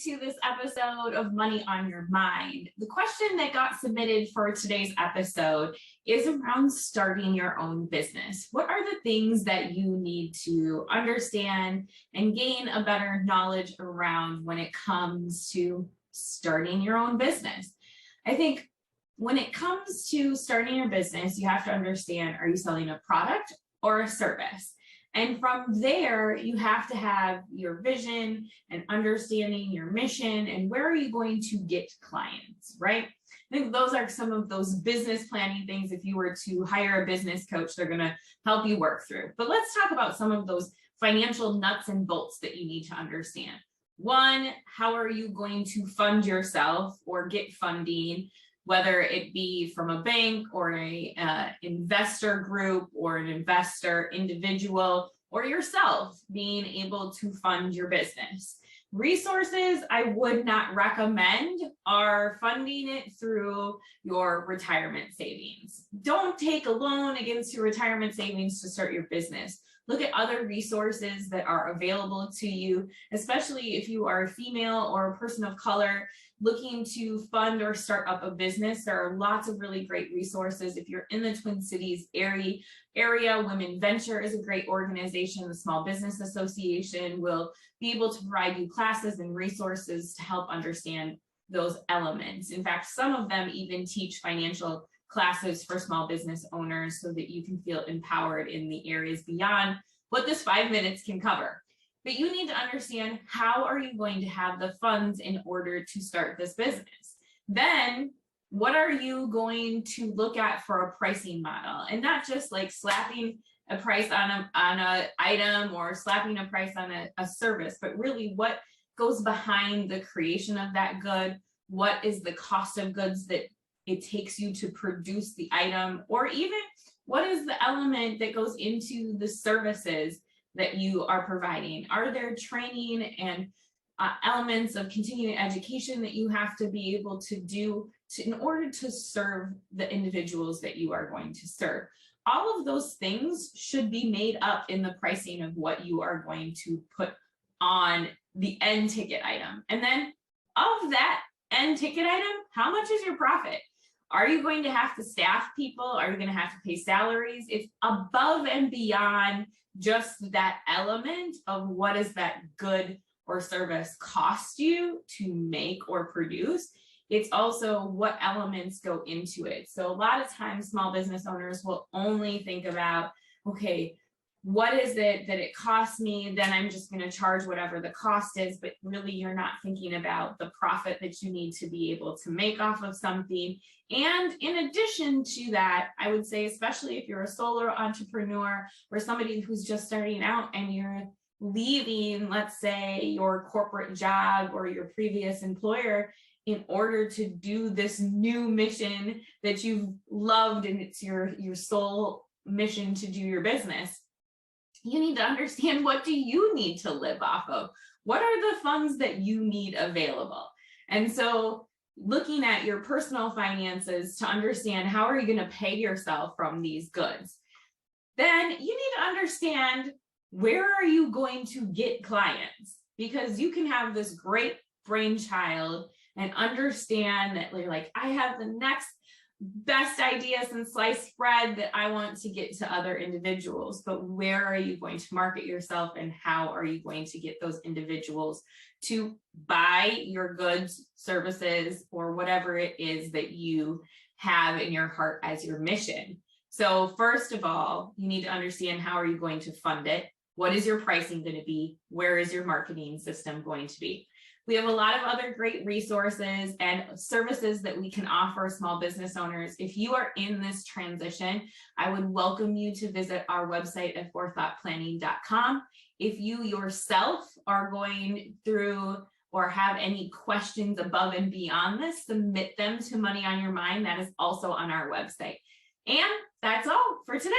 to this episode of Money on Your Mind. The question that got submitted for today's episode is around starting your own business. What are the things that you need to understand and gain a better knowledge around when it comes to starting your own business? I think when it comes to starting your business, you have to understand, are you selling a product or a service? And from there, you have to have your vision and understanding your mission and where are you going to get clients, right? I think those are some of those business planning things. If you were to hire a business coach, they're going to help you work through. But let's talk about some of those financial nuts and bolts that you need to understand. One, how are you going to fund yourself or get funding, whether it be from a bank or a investor group or an investor individual or yourself being able to fund your business. Resources I would not recommend are funding it through your retirement savings. Don't take a loan against your retirement savings to start your business. Look at other resources that are available to you, especially if you are a female or a person of color looking to fund or start up a business. There are lots of really great resources. If you're in the Twin Cities area, Women Venture is a great organization. The Small Business Association will be able to provide you classes and resources to help understand those elements. In fact, some of them even teach financial classes for small business owners so that you can feel empowered in the areas beyond what this 5 minutes can cover. But you need to understand, how are you going to have the funds in order to start this business? Then what are you going to look at for a pricing model? And not just like slapping a price on a item or slapping a price on a service, but really what goes behind the creation of that good? What is the cost of goods that it takes you to produce the item, or even what is the element that goes into the services that you are providing? Are there training and elements of continuing education that you have to be able to do in order to serve the individuals that you are going to serve? All of those things should be made up in the pricing of what you are going to put on the end ticket item. And then of that end ticket item, how much is your profit? Are you going to have to staff people? Are you going to have to pay salaries? It's above and beyond just that element of what does that good or service cost you to make or produce. It's also what elements go into it. So a lot of times small business owners will only think about, okay, what is it that it costs me? Then I'm just going to charge whatever the cost is, but really you're not thinking about the profit that you need to be able to make off of something. And in addition to that, I would say, especially if you're a solo entrepreneur or somebody who's just starting out and you're leaving, let's say, your corporate job or your previous employer in order to do this new mission that you've loved and it's your sole mission to do your business, you need to understand, what do you need to live off of? What are the funds that you need available? And so looking at your personal finances to understand, how are you going to pay yourself from these goods? Then you need to understand, where are you going to get clients? Because you can have this great brainchild and understand that you're like, I have the next best idea since sliced bread that I want to get to other individuals. But where are you going to market yourself, and how are you going to get those individuals to buy your goods, services, or whatever it is that you have in your heart as your mission? So first of all, you need to understand, how are you going to fund it? What is your pricing going to be? Where is your marketing system going to be? We have a lot of other great resources and services that we can offer small business owners. If you are in this transition, I would welcome you to visit our website at forethoughtplanning.com. If you yourself are going through or have any questions above and beyond this, submit them to Money on Your Mind. That is also on our website. And that's all for today.